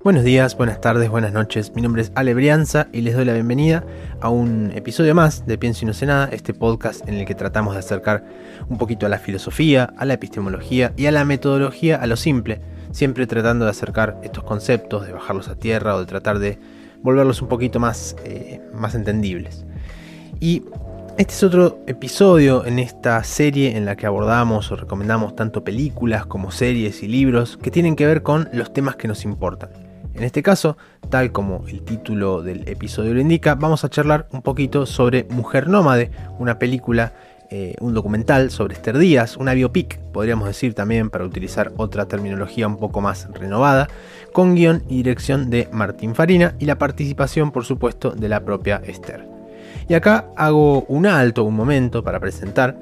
Buenos días, buenas tardes, buenas noches. Mi nombre es Ale Brianza y les doy la bienvenida a un episodio más de Pienso y no sé nada, este podcast en el que tratamos de acercar un poquito a la filosofía, a la epistemología y a la metodología a lo simple, siempre tratando de acercar estos conceptos, de bajarlos a tierra o de tratar de volverlos un poquito más entendibles. Y este es otro episodio en esta serie en la que abordamos o recomendamos tanto películas como series y libros que tienen que ver con los temas que nos importan. En este caso, tal como el título del episodio lo indica, vamos a charlar un poquito sobre Mujer Nómade, una película, un documental sobre Esther Díaz, una biopic, podríamos decir también para utilizar otra terminología un poco más renovada, con guión y dirección de Martín Farina y la participación, por supuesto, de la propia Esther. Y acá hago un alto, un momento para presentar,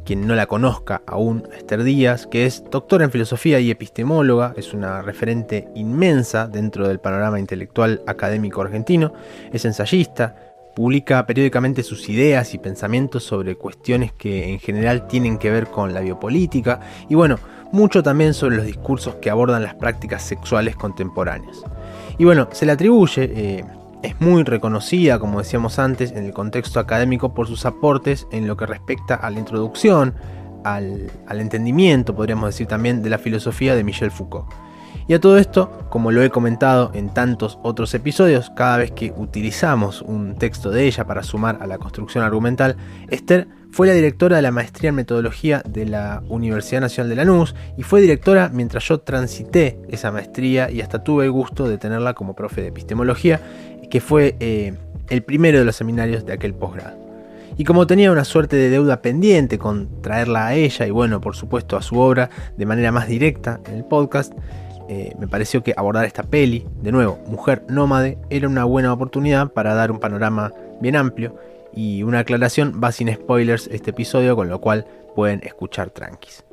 quien no la conozca aún, a Esther Díaz, que es doctora en filosofía y epistemóloga, es una referente inmensa dentro del panorama intelectual académico argentino, es ensayista, publica periódicamente sus ideas y pensamientos sobre cuestiones que en general tienen que ver con la biopolítica y bueno, mucho también sobre los discursos que abordan las prácticas sexuales contemporáneas. Y bueno, se le atribuye... Es muy reconocida, como decíamos antes, en el contexto académico por sus aportes en lo que respecta a la introducción, al entendimiento, podríamos decir también, de la filosofía de Michel Foucault. Y a todo esto, como lo he comentado en tantos otros episodios, cada vez que utilizamos un texto de ella para sumar a la construcción argumental, Esther fue la directora de la maestría en metodología de la Universidad Nacional de Lanús y fue directora mientras yo transité esa maestría y hasta tuve el gusto de tenerla como profe de epistemología, que fue el primero de los seminarios de aquel posgrado. Y como tenía una suerte de deuda pendiente con traerla a ella y bueno, por supuesto a su obra de manera más directa en el podcast, me pareció que abordar esta peli, de nuevo, Mujer Nómade, era una buena oportunidad para dar un panorama bien amplio y una aclaración, va sin spoilers este episodio, con lo cual pueden escuchar tranquis.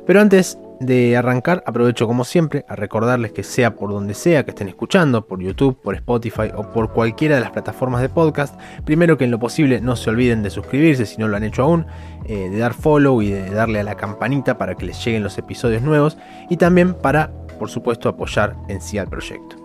Pero antes de arrancar, aprovecho como siempre a recordarles que sea por donde sea que estén escuchando, por YouTube, por Spotify o por cualquiera de las plataformas de podcast, primero que en lo posible no se olviden de suscribirse si no lo han hecho aún, de dar follow y de darle a la campanita para que les lleguen los episodios nuevos y también para, por supuesto, apoyar en sí al proyecto.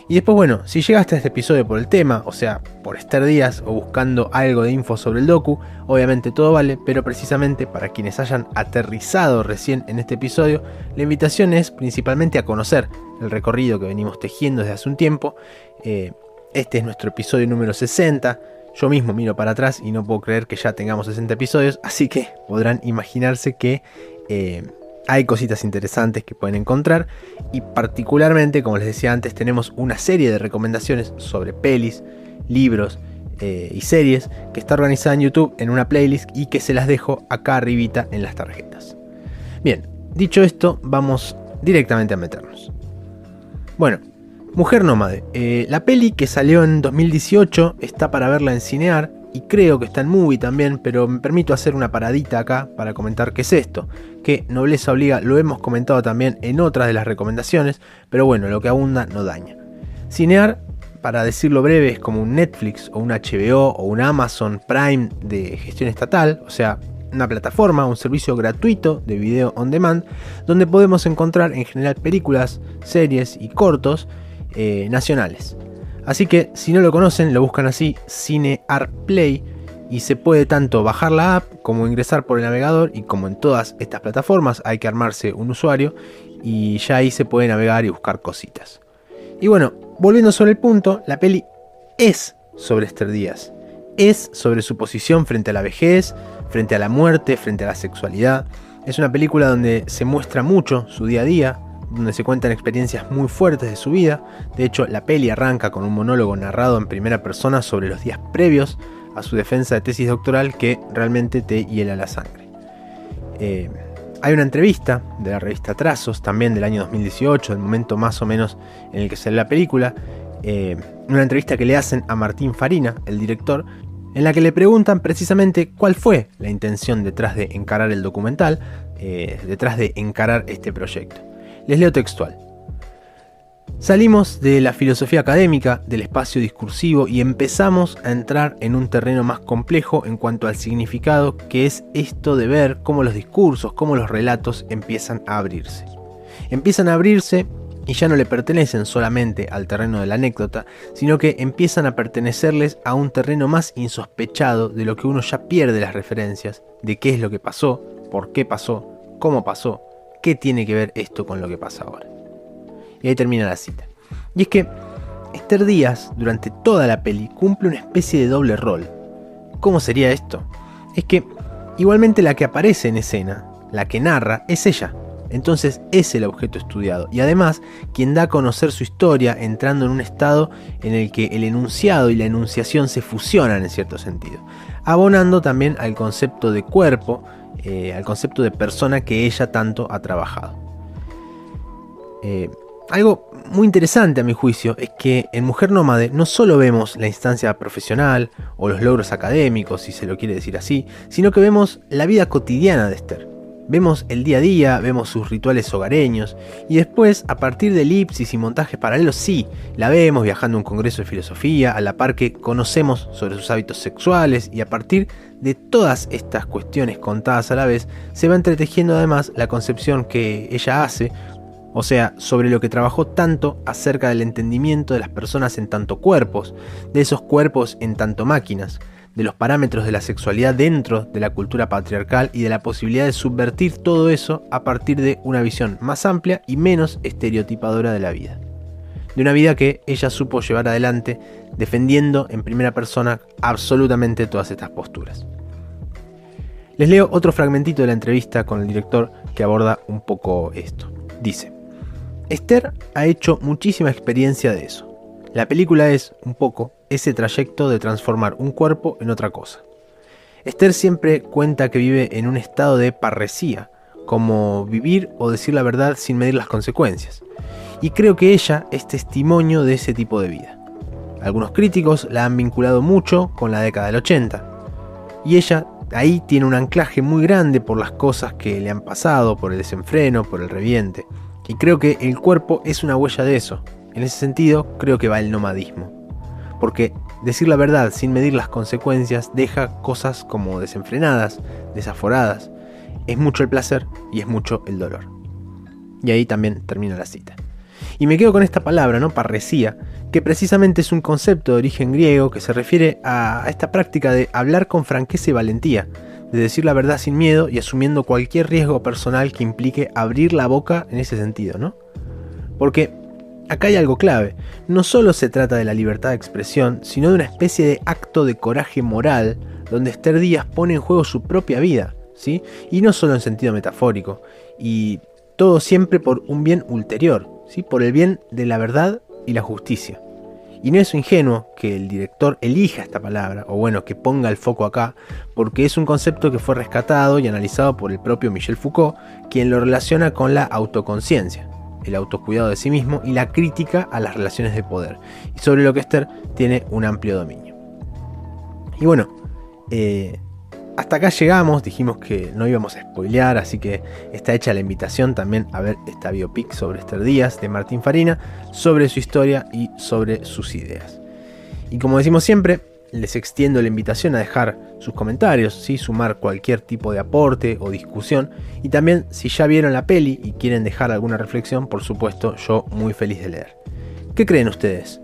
Y después, bueno, si llegaste a este episodio por el tema, o sea, por Esther Díaz o buscando algo de info sobre el docu, obviamente todo vale, pero precisamente para quienes hayan aterrizado recién en este episodio, la invitación es principalmente a conocer el recorrido que venimos tejiendo desde hace un tiempo. Este es nuestro episodio número 60, yo mismo miro para atrás y no puedo creer que ya tengamos 60 episodios, así que podrán imaginarse que... hay cositas interesantes que pueden encontrar y particularmente, como les decía antes, tenemos una serie de recomendaciones sobre pelis, libros y series que está organizada en YouTube en una playlist y que se las dejo acá arribita en las tarjetas. Bien, dicho esto, vamos directamente a meternos. Bueno, Mujer Nómade, la peli que salió en 2018 está para verla en Cinear y creo que está en Movie también, pero me permito hacer una paradita acá para comentar qué es esto, que Nobleza Obliga lo hemos comentado también en otras de las recomendaciones, pero bueno, lo que abunda no daña. Cinear, para decirlo breve, es como un Netflix o un HBO o un Amazon Prime de gestión estatal, o sea, una plataforma, un servicio gratuito de video on demand, donde podemos encontrar en general películas, series y cortos nacionales. Así que si no lo conocen, lo buscan así, Cinear Play, y se puede tanto bajar la app como ingresar por el navegador, y como en todas estas plataformas hay que armarse un usuario y ya ahí se puede navegar y buscar cositas. Y bueno, volviendo sobre el punto, la peli es sobre Esther Díaz, es sobre su posición frente a la vejez, frente a la muerte, frente a la sexualidad. Es una película donde se muestra mucho su día a día, donde se cuentan experiencias muy fuertes de su vida. De hecho, la peli arranca con un monólogo narrado en primera persona sobre los días previos a su defensa de tesis doctoral que realmente te hiela la sangre. Hay una entrevista de la revista Trazos, también del año 2018, el momento más o menos en el que sale la película, una entrevista que le hacen a Martín Farina, el director, en la que le preguntan precisamente cuál fue la intención detrás de encarar el documental, detrás de encarar este proyecto. Les leo textual. Salimos de la filosofía académica, del espacio discursivo y empezamos a entrar en un terreno más complejo en cuanto al significado, que es esto de ver cómo los discursos, cómo los relatos empiezan a abrirse. Empiezan a abrirse y ya no le pertenecen solamente al terreno de la anécdota, sino que empiezan a pertenecerles a un terreno más insospechado de lo que uno ya pierde las referencias, de qué es lo que pasó, por qué pasó, cómo pasó, qué tiene que ver esto con lo que pasa ahora. Y ahí termina la cita. Y es que Esther Díaz, durante toda la peli, cumple una especie de doble rol. ¿Cómo sería esto? Es que igualmente la que aparece en escena, la que narra, es ella. Entonces es el objeto estudiado y además quien da a conocer su historia entrando en un estado en el que el enunciado y la enunciación se fusionan en cierto sentido, abonando también al concepto de cuerpo, al concepto de persona que ella tanto ha trabajado. Algo muy interesante a mi juicio es que en Mujer Nómade no solo vemos la instancia profesional o los logros académicos, si se lo quiere decir así, sino que vemos la vida cotidiana de Esther. Vemos el día a día, vemos sus rituales hogareños y después, a partir de elipsis y montajes paralelos, sí, la vemos viajando a un congreso de filosofía, a la par que conocemos sobre sus hábitos sexuales y a partir de todas estas cuestiones contadas a la vez, se va entretejiendo además la concepción que ella hace, o sea, sobre lo que trabajó tanto acerca del entendimiento de las personas en tanto cuerpos, de esos cuerpos en tanto máquinas, de los parámetros de la sexualidad dentro de la cultura patriarcal y de la posibilidad de subvertir todo eso a partir de una visión más amplia y menos estereotipadora de la vida. De una vida que ella supo llevar adelante defendiendo en primera persona absolutamente todas estas posturas. Les leo otro fragmentito de la entrevista con el director que aborda un poco esto. Dice: Esther ha hecho muchísima experiencia de eso. La película es, un poco, ese trayecto de transformar un cuerpo en otra cosa. Esther siempre cuenta que vive en un estado de parresía, como vivir o decir la verdad sin medir las consecuencias. Y creo que ella es testimonio de ese tipo de vida. Algunos críticos la han vinculado mucho con la década del 80. Y ella ahí tiene un anclaje muy grande por las cosas que le han pasado, por el desenfreno, por el reviente. Y creo que el cuerpo es una huella de eso. En ese sentido, creo que va el nomadismo. Porque decir la verdad sin medir las consecuencias deja cosas como desenfrenadas, desaforadas. Es mucho el placer y es mucho el dolor. Y ahí también termina la cita. Y me quedo con esta palabra, ¿no? Parresía, que precisamente es un concepto de origen griego que se refiere a esta práctica de hablar con franqueza y valentía, de decir la verdad sin miedo y asumiendo cualquier riesgo personal que implique abrir la boca en ese sentido, ¿no? Porque acá hay algo clave, no solo se trata de la libertad de expresión, sino de una especie de acto de coraje moral donde Esther Díaz pone en juego su propia vida, ¿sí? Y no solo en sentido metafórico, y todo siempre por un bien ulterior, ¿sí? Por el bien de la verdad y la justicia. Y no es ingenuo que el director elija esta palabra, o bueno, que ponga el foco acá, porque es un concepto que fue rescatado y analizado por el propio Michel Foucault, quien lo relaciona con la autoconciencia, el autocuidado de sí mismo y la crítica a las relaciones de poder, y sobre lo que Esther tiene un amplio dominio. Y bueno, hasta acá llegamos, dijimos que no íbamos a spoilear, así que está hecha la invitación también a ver esta biopic sobre Esther Díaz de Martín Farina, sobre su historia y sobre sus ideas. Y como decimos siempre, les extiendo la invitación a dejar sus comentarios, ¿sí? Sumar cualquier tipo de aporte o discusión, y también si ya vieron la peli y quieren dejar alguna reflexión, por supuesto, yo muy feliz de leer. ¿Qué creen ustedes?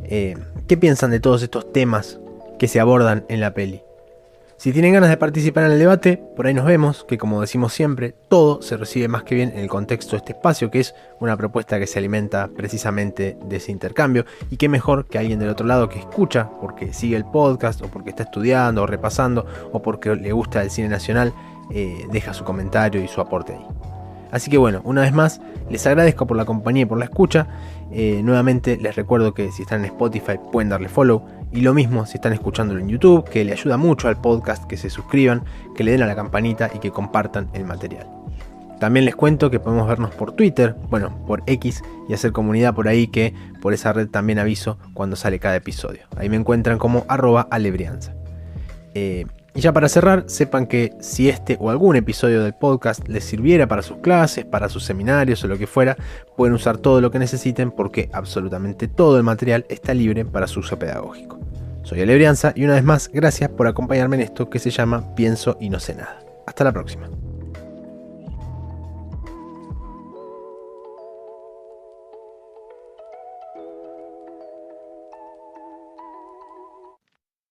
¿Qué piensan de todos estos temas que se abordan en la peli? Si tienen ganas de participar en el debate, por ahí nos vemos, que como decimos siempre, todo se recibe más que bien en el contexto de este espacio, que es una propuesta que se alimenta precisamente de ese intercambio, y qué mejor que alguien del otro lado que escucha, porque sigue el podcast, o porque está estudiando, o repasando, o porque le gusta el cine nacional, deja su comentario y su aporte ahí. Así que bueno, una vez más, les agradezco por la compañía y por la escucha. Nuevamente les recuerdo que si están en Spotify pueden darle follow, y lo mismo si están escuchándolo en YouTube, que le ayuda mucho al podcast que se suscriban, que le den a la campanita y que compartan el material. También les cuento que podemos vernos por Twitter, bueno, por X, y hacer comunidad por ahí, que por esa red también aviso cuando sale cada episodio. Ahí me encuentran como @alebrianza. Y ya para cerrar, sepan que si este o algún episodio del podcast les sirviera para sus clases, para sus seminarios o lo que fuera, pueden usar todo lo que necesiten porque absolutamente todo el material está libre para su uso pedagógico. Soy Alebrianza y una vez más, gracias por acompañarme en esto que se llama Pienso y no sé nada. Hasta la próxima.